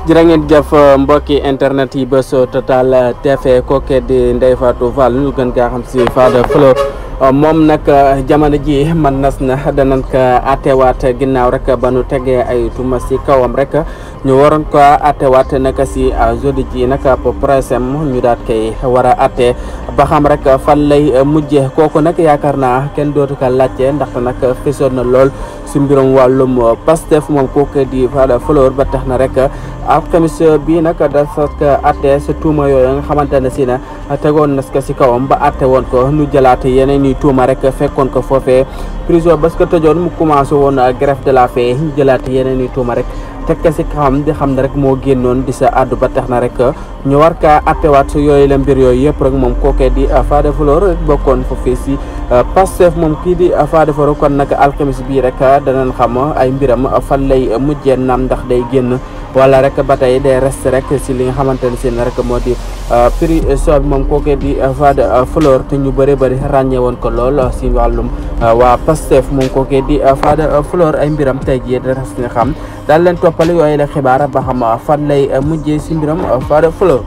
jërë ngeen jëf mbokki internet yi Buzz Total TV kooke di Ndeye Fatou Fall ñu gën kaa xam si Fada Fleur moom nag jamono ji man nas na danañ ko attewaat ginnaaw rek ba nu tegee ay tuuma si kawam rek ñu waroon ko attewaat nag si jeudi ji nag procès ñu daat koy war a atte ba xam rek fan lay mujjee kooku nag yaakaar naa kenn dootu ko laajte ndaxte nag fesoon na lool si mbirum wàllum Pastef moom kooku di Fada Fleur ba tax na rek alxamis bi nag dafa ko atte sa tuuma yooyu nga xamante ne si na tegoon na ko si kawam ba atte woon ko nu jëlaat yeneen i tuuma rek fekkoon ko foofee prison parce que tëjoon mu commencé woon greffe de la faim ñu jëlaat yeneen i tuuma rek teg ko si xam di xam ne rek moo génnoon di sa àddu ba tax na rek ñu war kaa attewaat yooyu la mbir yooyu yëpp rek moom kookee di Fada Fleur bokkoon foofee si Pastef moom kii di Fada Fleur kon nag alxamis bii rek danañ xam ay mbiram fan lay mujjee naam ndax day génn wala rek ba tey day reste rek si li nga xamante ne si rek moo di prison bi moom kookee di Fada Fleur te ñu bëri ràññee woon ko lool si wàllum waa Pastef moom kookee di Fada Fleur ay mbiram tey jii da res nga xam daal leen toppale yooyu la xibaar ba xam fan lay mujjee si mbiram Fada Fleur